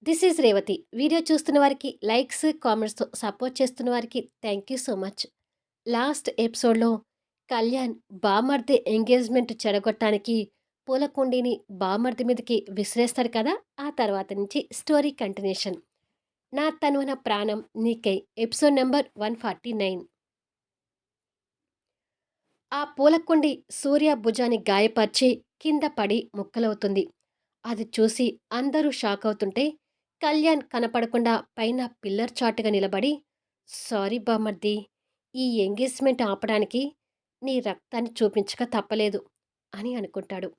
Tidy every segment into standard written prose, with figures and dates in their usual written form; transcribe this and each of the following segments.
This is Revathi. Video చూస్తున్న వారికి likes, కామెంట్స్‌తో support చేస్తున్న వారికి thank you so much. Last ఎపిసోడ్‌లో కళ్యాణ్ బామర్ది ఎంగేజ్‌మెంట్ చెడగొట్టడానికి పూలకుండీని బామర్ది మీదకి విసిరేస్తాడు కదా! ఆ తర్వాత నుంచి స్టోరీ కంటిన్యూషన్. 'నా తనువున ప్రాణం నీకై' ఎపిసోడ్ నంబర్ 149. ఆ పూలకుండి సూర్య భుజాన్ని గాయపరిచి కింద పడి ముక్కలవుతుంది. అది చూసి అందరూ షాకవుతుంటే కళ్యాణ్ కనపడకుండా పైన పిల్లర్ చాటుగా నిలబడి, సారీ బామర్ది, ఈ ఎంగేజ్మెంట్ ఆపడానికి నీ రక్తాన్ని చూపించక తప్పలేదు అని అనుకుంటాడు.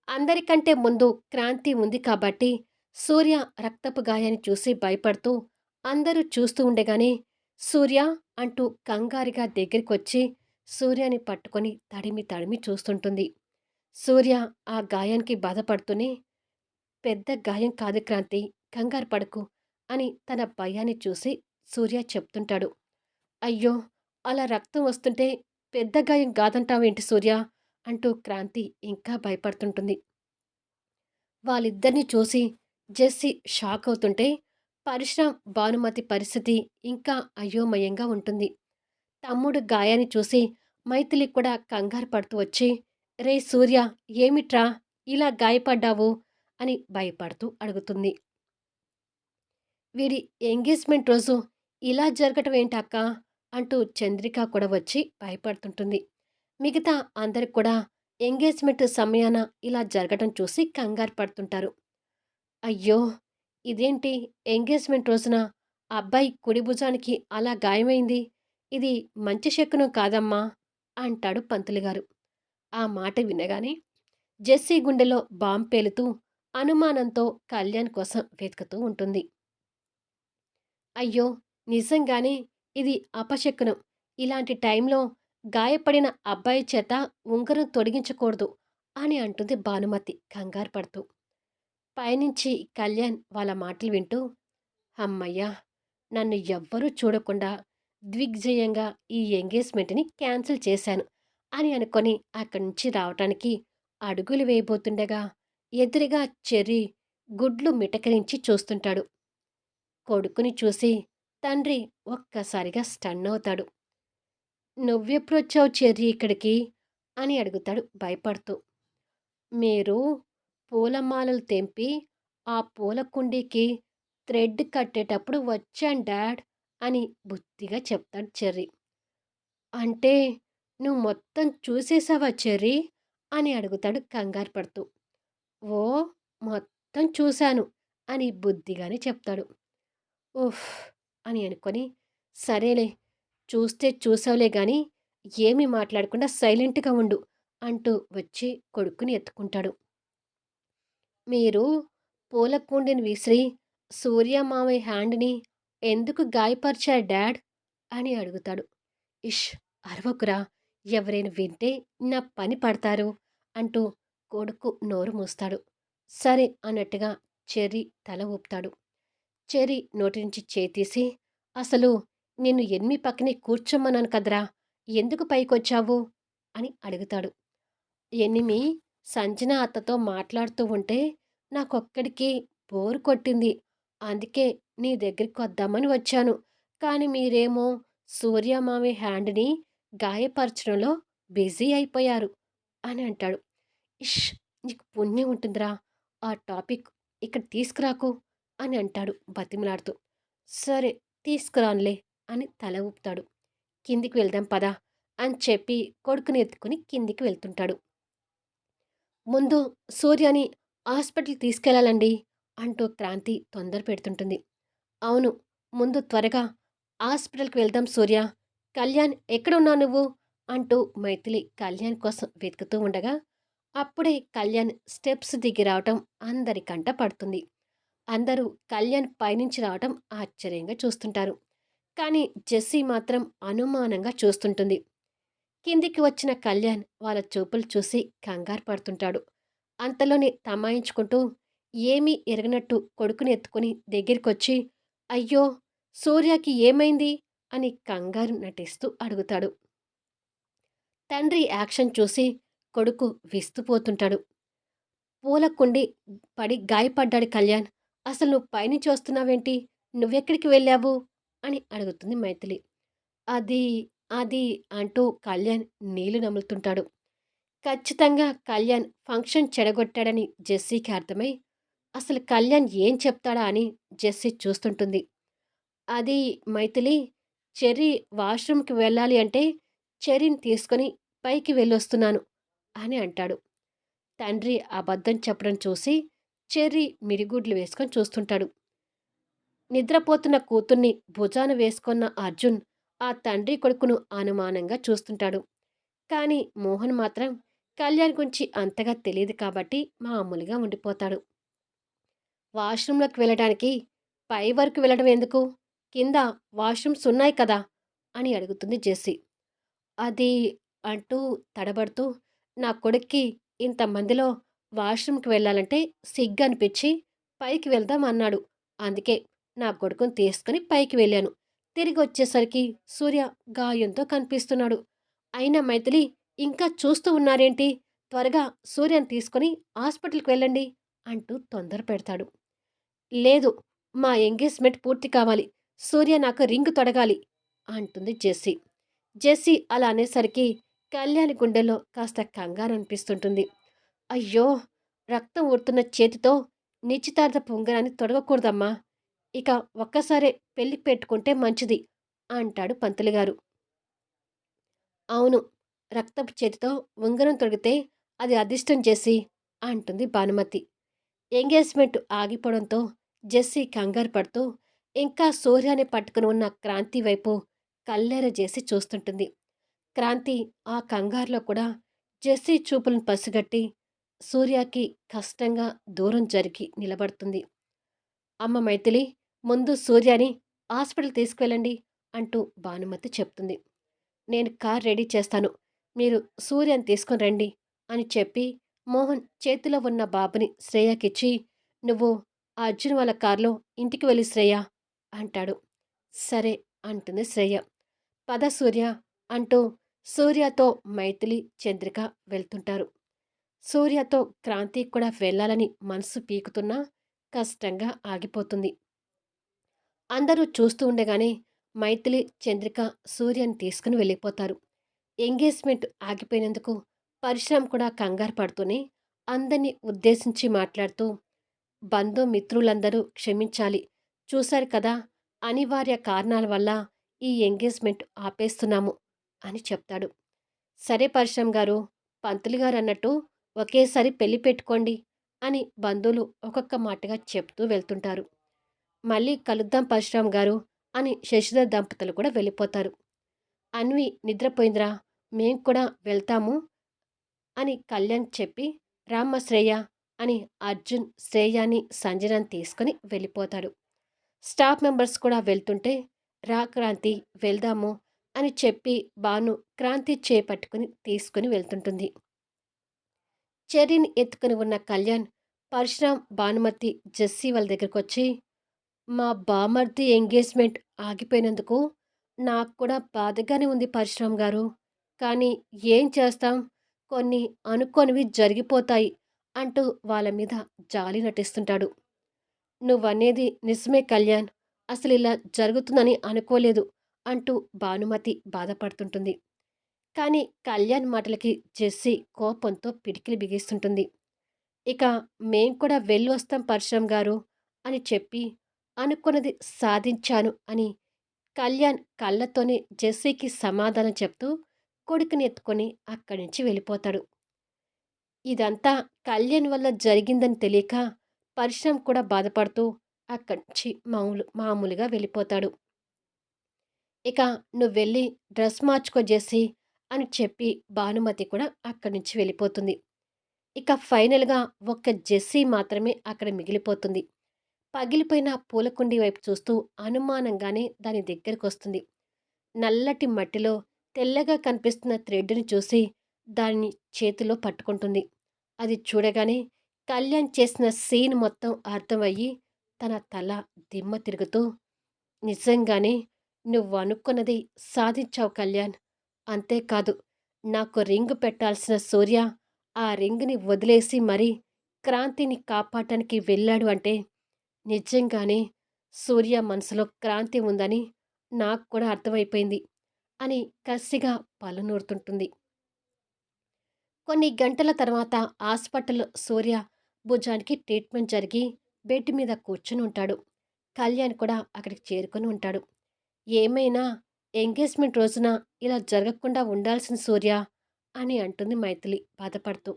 అందరికంటే ముందు క్రాంతి ఉంది కాబట్టి సూర్య రక్తపు గాయాన్ని చూసి భయపడుతూ అందరూ చూస్తూ ఉండగానే సూర్య అంటూ కంగారుగా దగ్గరికొచ్చి సూర్యని పట్టుకొని తడిమి తడిమి చూస్తుంటుంది. సూర్య ఆ గాయానికి బాధపడుతూనే, పెద్ద గాయం కాదు క్రాంతి, కంగారు పడకు అని తన భయాన్ని చూసి సూర్య చెప్తుంటాడు. అయ్యో, అలా రక్తం వస్తుంటే పెద్ద గాయం కాదంటావేంటి సూర్య అంటూ క్రాంతి ఇంకా భయపడుతుంటుంది. వాళ్ళిద్దరిని చూసి జెస్సీ షాక్ అవుతుంటే పరశురాం, భానుమతి పరిస్థితి ఇంకా అయోమయంగా ఉంటుంది. తమ్ముడు గాయాన్ని చూసి మైథిలి కూడా కంగారు పడుతూ వచ్చి, రే సూర్య, ఏమిట్రా ఇలా గాయపడ్డావు అని భయపడుతూ అడుగుతుంది. వీడి ఎంగేజ్మెంట్ రోజు ఇలా జరగటం ఏంటక్కా అంటూ చంద్రిక కూడా వచ్చి భయపడుతుంటుంది. మిగతా అందరికి కూడా ఎంగేజ్మెంట్ సమయాన ఇలా జరగటం చూసి కంగారు పడుతుంటారు. అయ్యో, ఇదేంటి, ఎంగేజ్మెంట్ రోజున అబ్బాయి కుడి భుజానికి అలా గాయమైంది, ఇది మంచి శకునం కాదమ్మా అంటాడు పంతులుగారు. ఆ మాట వినగానే జెస్సీ గుండెలో బాంబు పేలుతూ అనుమానంతో కళ్యాణ్ కోసం వెతుకుతూ ఉంటుంది. అయ్యో, నిజంగానే ఇది అపశకునం. ఇలాంటి టైంలో గాయపడిన అబ్బాయి చేత ఉంగరం తొడిగించకూడదు అని అంటుంది భానుమతి కంగారు పడుతూ. పైనుంచి కళ్యాణ్ వాళ్ళ మాటలు వింటూ, హమ్మయ్యా, నన్ను ఎవ్వరూ చూడకుండా దిగ్విజయంగా ఈ ఎంగేజ్మెంట్ని క్యాన్సిల్ చేశాను అని అనుకొని అక్కడి నుంచి రావటానికి అడుగులు వేయబోతుండగా ఎదురుగా చెర్రీ గుడ్లు మిటకరించి చూస్తుంటాడు. కొడుకుని చూసి తండ్రి ఒక్కసారిగా స్టన్ అవుతాడు. నువ్వెప్పుడొచ్చావు చెర్రీ ఇక్కడికి అని అడుగుతాడు భయపడుతూ. మీరు పూలమాలలు తెంపి ఆ పూల కుండీకి థ్రెడ్ కట్టేటప్పుడు వచ్చాను డాడ్ అని బుద్ధిగా చెప్తాడు చెర్రీ. అంటే నువ్వు మొత్తం చూసేసావా చెర్రీ అని అడుగుతాడు కంగారు పడుతూ. ఓ, మొత్తం చూశాను అని బుద్ధిగానే చెప్తాడు. ఉఫ్ అని అనుకొని, సరేలే, చూస్తే చూసావులే గాని ఏమీ మాట్లాడకుండా సైలెంట్గా ఉండు అంటూ వచ్చి కొడుకుని ఎత్తుకుంటాడు. మీరు పూల కుండీని విసిరి సూర్య మామయ్య హ్యాండ్ని ఎందుకు గాయపరిచారు డాడ్ అని అడుగుతాడు. ఇష్, అరవకురా, ఎవరైనా వింటే నా పని పడతారు అంటూ కొడుకు నోరు మూస్తాడు. సరే అన్నట్టుగా చెర్రీ తల ఊపుతాడు. చెర్రీ నోటి నుంచి చేతీసి, అసలు నిన్ను ఎనిమి పక్కనే కూర్చోమన్నాను కదరా, ఎందుకు పైకొచ్చావు అని అడుగుతాడు. ఎనిమి సంజన అత్తతో మాట్లాడుతూ ఉంటే నాకొక్కడికి బోరు కొట్టింది, అందుకే నీ దగ్గరికి వద్దామని వచ్చాను. కానీ మీరేమో సూర్యమామి హ్యాండ్ని గాయపరచడంలో బిజీ అయిపోయారు అని అంటాడు. ఇష్, నీకు పుణ్యం ఉంటుందిరా, ఆ టాపిక్ ఇక్కడ తీసుకురాకు అని అంటాడు బతిమలాడుతూ. సరే, తీసుకురానులే అని తల ఊపుతాడు. కిందికి వెళ్దాం పదా అని చెప్పి కొడుకుని ఎత్తుకుని కిందికి వెళ్తుంటాడు. ముందు సూర్యని హాస్పిటల్ తీసుకెళ్ళాలండి అంటూ క్రాంతి తొందర పెడుతుంటుంది. అవును, ముందు త్వరగా హాస్పిటల్కి వెళ్దాం సూర్య. కళ్యాణ్, ఎక్కడున్నావు నువ్వు అంటూ మైథిలి కళ్యాణ్ కోసం వెతుకుతూ ఉండగా అప్పుడే కళ్యాణ్ స్టెప్స్ దిగి రావటం అందరి కంట పడుతుంది. అందరూ కళ్యాణ్ పైనుంచి రావటం ఆశ్చర్యంగా చూస్తుంటారు. కానీ జెస్సీ మాత్రం అనుమానంగా చూస్తుంటుంది. కిందికి వచ్చిన కళ్యాణ్ వాళ్ళ చూపులు చూసి కంగారు పడుతుంటాడు. అంతలోనే తమాయించుకుంటూ ఏమీ ఎరగనట్టు కొడుకుని ఎత్తుకుని దగ్గరికొచ్చి, అయ్యో, సూర్యకి ఏమైంది అని కంగారు నటిస్తూ అడుగుతాడు. తండ్రి యాక్షన్ చూసి కొడుకు విస్తుపోతుంటాడు. పూల కుండి పడి గాయపడ్డాడు కళ్యాణ్ అసలు నువ్వు పైనుంచి వస్తున్నావేంటి? నువ్వెక్కడికి వెళ్ళావు?" అని అడుగుతుంది మైథిలి. అది, అది అంటూ కళ్యాణ్ నీళ్లు నములుతుంటాడు. ఖచ్చితంగా కళ్యాణ్ ఫంక్షన్ చెడగొట్టాడని జెస్సీకి అర్థమై, అసలు కళ్యాణ్ ఏం చెప్తాడా అని జెస్సీ చూస్తుంటుంది. అది మైథిలి, చెర్రీ వాష్‌రూమ్‌కి వెళ్ళాలి అంటే, చెర్రీని తీసుకొని పైకి వెళ్ళొస్తున్నాను అని అంటాడు. తండ్రి అబద్ధం చెప్పడం చూసి చెర్రీ మిడిగుడ్లు వేసుకొని చూస్తుంటాడు. నిద్రపోతున్న కూతుర్ని భుజాన వేసుకున్న అర్జున్ ఆ తండ్రి కొడుకును అనుమానంగా చూస్తుంటాడు. కానీ మోహన్ మాత్రం కళ్యాణ్ గురించి అంతగా తెలియదు కాబట్టి మామూలుగా ఉండిపోతాడు. వాష్‌రూమ్‌లోకి వెళ్ళడానికి పై వరకు వెళ్ళడం ఎందుకు? కింద వాష్‌రూమ్స్ ఉన్నాయి కదా! అని అడుగుతుంది జెస్సీ. అది అంటూ తడబడుతూ, నా కొడుక్కి ఇంతమందిలో వాష్‌రూమ్‌కి వెళ్ళాలంటే సిగ్గనిపిచ్చి పైకి వెళ్దాం అన్నాడు. అందుకే నా కొడుకుని తీసుకొని పైకి వెళ్ళాను. తిరిగొచ్చేసరికి సూర్య గాయంతో కనిపిస్తున్నాడు. అయినా మైథిలి ఇంకా చూస్తూ ఉన్నారేంటి? త్వరగా సూర్యని తీసుకొని హాస్పిటల్‌కి వెళ్ళండి అంటూ తొందర పెడతాడు. లేదు. మా ఎంగేజ్‌మెంట్ పూర్తి కావాలి. సూర్య నాకు రింగ్ తొడగాలి అంటుంది జెస్సీ. జెస్సీ అలా అనేసరికి కళ్యాణి గుండెల్లో కాస్త కంగారనిపిస్తుంటుంది. అయ్యో! రక్తం ఊరుతున్న చేతితో నిశ్చితార్థపు ఉంగరాన్ని తొడగకూడదమ్మా. ఇక ఒక్కసారే పెళ్లి పెట్టుకుంటే మంచిది అంటాడు పంతులుగారు. అవును. రక్తపు చేతితో ఉంగరం తొడిగితే అది అదిష్టం జెస్సీ అంటుంది భానుమతి. ఎంగేజ్‌మెంట్ ఆగిపోవడంతో జెస్సీ కంగారు పడుతూ ఇంకా సూర్యాని పట్టుకుని ఉన్న క్రాంతి వైపు కళ్ళెర్రజేసి చూస్తుంటుంది. క్రాంతి ఆ కంగారులో కూడా జెస్సీ చూపులను పసిగట్టి సూర్యకి కష్టంగా దూరం జరిగి నిలబడుతుంది. అమ్మ మైథిలి, ముందు సూర్యని హాస్పిటల్ తీసుకువెళ్ళండి అంటూ భానుమతి చెప్తుంది. నేను కార్ రెడీ చేస్తాను. మీరు సూర్యని తీసుకొని రండి అని చెప్పి మోహన్ చేతిలో ఉన్న బాబుని శ్రేయకిచ్చి, నువ్వు అర్జున్ వాళ్ళ కార్లో ఇంటికి వెళ్ళి శ్రేయ అంటాడు. సరే అంటుంది శ్రేయ. పద సూర్య అంటూ సూర్యతో మైథిలి, చంద్రిక వెళ్తుంటారు. సూర్యతో క్రాంతి కూడా వెళ్ళాలని మనసు పీకుతున్నా కష్టంగా ఆగిపోతుంది. అందరూ చూస్తూ ఉండగానే మైథిలి, చంద్రిక సూర్యని తీసుకుని వెళ్ళిపోతారు. ఎంగేజ్‌మెంట్ ఆగిపోయినందుకు పరశురాం కూడా కంగారు పడుతూనే అందరిని ఉద్దేశించి మాట్లాడుతూ, బంధుమిత్రులందరూ క్షమించాలి. చూశారు కదా! అనివార్య కారణాల వల్ల ఈ ఎంగేజ్‌మెంట్ ఆపేస్తున్నాము అని చెప్తాడు. సరే పరశురాం గారు, పంతులు గారన్నట్టు ఒకేసారి పెళ్లి పెట్టుకోండి అని బంధువులు ఒక్కొక్క మాటగా చెప్తూ వెళ్తుంటారు. మళ్ళీ కలుద్దాం పరశురాం గారు అని శశిధర్ దంపతులు కూడా వెళ్ళిపోతారు. అన్వి నిద్రపోయిందిరా, మేం కూడా వెళ్తాము అని కళ్యాణ్ చెప్పి, రామ్మ శ్రేయ అని అర్జున్ శ్రేయాని, సంజనాని తీసుకొని వెళ్ళిపోతాడు. స్టాఫ్ మెంబర్స్ కూడా వెళ్తుంటే, రా క్రాంతి వెళ్దాము అని చెప్పి భాను క్రాంతి చేపట్టుకుని తీసుకుని వెళ్తుంటుంది. చెర్రీని ఎత్తుకుని ఉన్న కళ్యాణ్, పరశురాం, భానుమతి, జెస్సీ వాళ్ళ దగ్గరకొచ్చి, మా బామర్ది ఎంగేజ్‌మెంట్ ఆగిపోయినందుకు నాకు కూడా బాధగానే ఉంది పరశురాం గారు. కానీ ఏం చేస్తాం? కొన్ని అనుకోనివి జరిగిపోతాయి అంటూ వాళ్ళ మీద జాలి నటిస్తుంటాడు. నువ్వనేది నిజమే కళ్యాణ్. అసలిలా జరుగుతుందని అనుకోలేదు అంటూ భానుమతి బాధపడుతుంటుంది. కానీ కళ్యాణ్ మాటలకి జెస్సీ కోపంతో పిడికిలి బిగిస్తుంటుంది. ఇక మేం కూడా వెళ్ళొస్తాం పరశురాం గారు అని చెప్పి అనుకున్నది సాధించాను అని కళ్యాణ్ కళ్ళతోనే జెస్సీకి సమాధానం చెప్తూ కొడుకుని ఎత్తుకొని అక్కడి నుంచి వెళ్ళిపోతాడు. ఇదంతా కళ్యాణ్ వల్ల జరిగిందని తెలియక పరశురాం కూడా బాధపడుతూ అక్కడి నుంచి మామూలుగా వెళ్ళిపోతాడు. ఇక నువ్వెళ్ళి డ్రెస్ మార్చుకో జెస్సీ అని చెప్పి భానుమతి కూడా అక్కడి నుంచి వెళ్ళిపోతుంది. ఇక ఫైనల్‌గా ఒక్క జెస్సీ మాత్రమే అక్కడ మిగిలిపోతుంది. పగిలిపోయిన పూలకుండీ వైపు చూస్తూ అనుమానంగానే దాని దగ్గరకొస్తుంది. నల్లటి మట్టిలో తెల్లగా కనిపిస్తున్న థ్రెడ్‌ని చూసి దాన్ని చేతిలో పట్టుకుంటుంది. అది చూడగానే కళ్యాణ్ చేసిన సీన్ మొత్తం అర్థమయ్యి తన తల దిమ్మ తిరుగుతూ, నిజంగానే నువ్వనుకున్నది సాధించావు కళ్యాణ్. అంతేకాదు, నాకు రింగ్ పెట్టాల్సిన సూర్య ఆ రింగ్‌ని వదిలేసి మరీ క్రాంతిని కాపాడటానికి వెళ్ళాడు అంటే నిజంగానే సూర్య మనసులో క్రాంతి ఉందని నాకు కూడా అర్థమైపోయింది అని కసిగా పళ్ళు నూరుతుంటుంది. కొన్ని గంటల తర్వాత హాస్పిటల్‌లో సూర్య భుజానికి ట్రీట్మెంట్ జరిగి బెడ్ మీద కూర్చొని ఉంటాడు. కళ్యాణ్ కూడా అక్కడికి చేరుకొని ఉంటాడు. "ఏమైనా ఎంగేజ్‌మెంట్ రోజున ఇలా జరగకుండా ఉండాల్సింది సూర్య" అని అంటుంది మైథిలి బాధపడుతూ.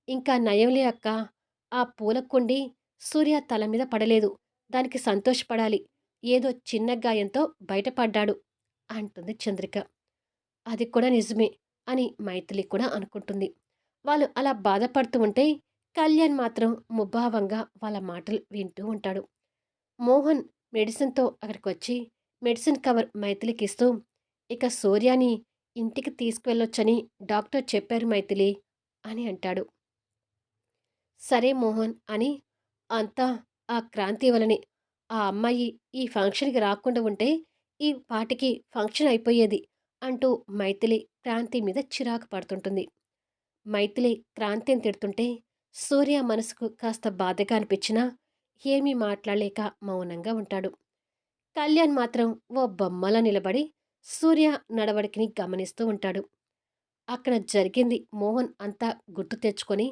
"ఇంకా నయంలే అక్క. ఆ పూల కుండీ సూర్య తల మీద పడలేదు. దానికి సంతోషపడాలి. ఏదో చిన్న గాయంతో బయటపడ్డాడు" అంటుంది చంద్రిక. "అది కూడా నిజమే" అని మైథిలి కూడా అనుకుంటుంది. వాళ్ళు అలా బాధపడుతూ ఉంటే కళ్యాణ్ మాత్రం ముభావంగా వాళ్ళ మాటలు వింటూ ఉంటాడు. మోహన్ మెడిసిన్‌తో అక్కడికొచ్చి మెడిసిన్ కవర్ మైథిలికిస్తూ, "ఇక సూర్యని ఇంటికి తీసుకువెళ్ళొచ్చని డాక్టర్ చెప్పారు మైథిలి" అని అంటాడు. "సరే మోహన్" అని, "అంతా ఆ క్రాంతి వల్లనే. ఆ అమ్మాయి ఈ ఫంక్షన్‌కి రాకుండా ఉంటే ఈ పాటికి ఫంక్షన్ అయిపోయేది" అంటూ మైథిలి క్రాంతి మీద చిరాకు పడుతుంటుంది. మైథిలి క్రాంతిని తిడుతుంటే సూర్య మనసుకు కాస్త బాధగా అనిపించినా ఏమీ మాట్లాడలేక మౌనంగా ఉంటాడు. కళ్యాణ్ మాత్రం ఓ బొమ్మలా నిలబడి సూర్య నడవడికని గమనిస్తూ ఉంటాడు. అక్కడ జరిగింది మోహన్ అంతా గుర్తు తెచ్చుకొని,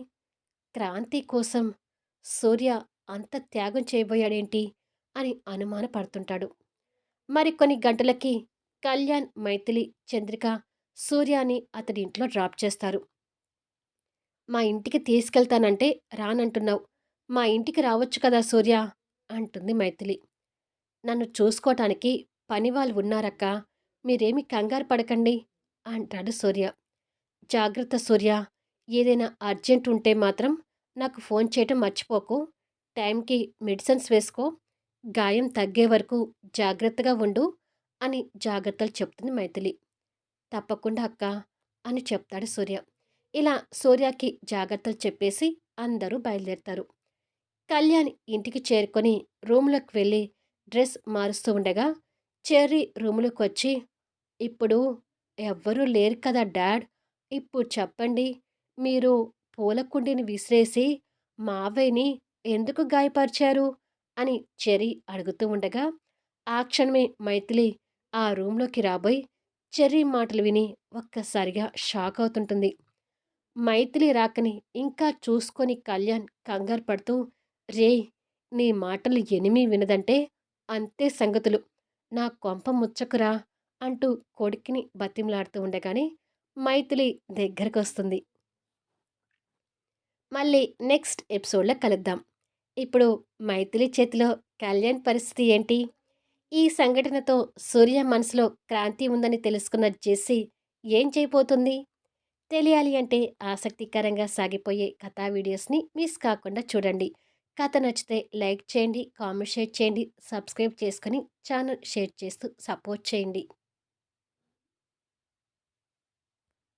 క్రాంతి కోసం సూర్య అంత త్యాగం చేయబోయాడేంటి అని అనుమానపడుతుంటాడు. మరికొన్ని గంటలకి కళ్యాణ్, మైథిలి, చంద్రిక సూర్యాని అతడి ఇంట్లో డ్రాప్ చేస్తారు. "మా ఇంటికి తీసుకెళ్తానంటే రానంటున్నావు. మా ఇంటికి రావచ్చు కదా సూర్య" అంటుంది మైథిలి. "నన్ను చూసుకోటానికి పనివాళ్ళు ఉన్నారక్కా. మీరేమీ కంగారు పడకండి" అంటాడు సూర్య. "జాగ్రత్త సూర్య. ఏదైనా అర్జెంట్ ఉంటే మాత్రం నాకు ఫోన్ చేయటం మర్చిపోకు. టైంకి మెడిసిన్స్ వేసుకో. గాయం తగ్గే వరకు జాగ్రత్తగా ఉండు" అని జాగ్రత్తలు చెప్తుంది మైథిలి. "తప్పకుండా అక్కా" అని చెప్తాడు సూర్య. ఇలా సూర్యకి జాగ్రత్తలు చెప్పేసి అందరూ బయలుదేరుతారు. కళ్యాణ్ ఇంటికి చేరుకొని రూమ్‌లోకి వెళ్ళి డ్రెస్ మారుస్తూ ఉండగా, చెర్రీ రూమ్‌లోకొచ్చి, "ఇప్పుడు ఎవ్వరూ లేరు కదా డాడ్! ఇప్పుడు చెప్పండి. మీరు పూల కుండీని విసిరేసి మావయ్యని ఎందుకు గాయపరిచారు?" అని చెర్రీ అడుగుతూ ఉండగా, ఆ క్షణమే మైథిలి ఆ రూమ్‌లోకి రాబోయి చెర్రీ మాటలు విని ఒక్కసారిగా షాక్ అవుతుంటుంది. మైథిలి రాకని ఇంకా చూసుకొని కళ్యాణ్ కంగారు పడుతూ, "రేయ్! నీ మాటలు ఎనిమి వినదంటే అంతే సంగతులు. నా కొంప ముచ్చకురా" అంటూ కొడుకుని బతిమలాడుతూ ఉండగానే మైథిలి దగ్గరకొస్తుంది. మళ్ళీ నెక్స్ట్ ఎపిసోడ్‌లో కలుద్దాం. ఇప్పుడు మైథిలి చేతిలో కళ్యాణ్ పరిస్థితి ఏంటి? ఈ సంఘటనతో సూర్య మనసులో క్రాంతి ఉందని తెలుసుకున్న జెస్సీ ఏం చేయబోతుంది? తెలియాలి అంటే ఆసక్తికరంగా సాగిపోయే కథా వీడియోస్ని మిస్ కాకుండా చూడండి. కథ నచ్చితే లైక్ చేయండి, కామెంట్ షేర్ చేయండి, సబ్స్క్రైబ్ చేసుకొని ఛానల్ షేర్ చేస్తూ సపోర్ట్ చేయండి.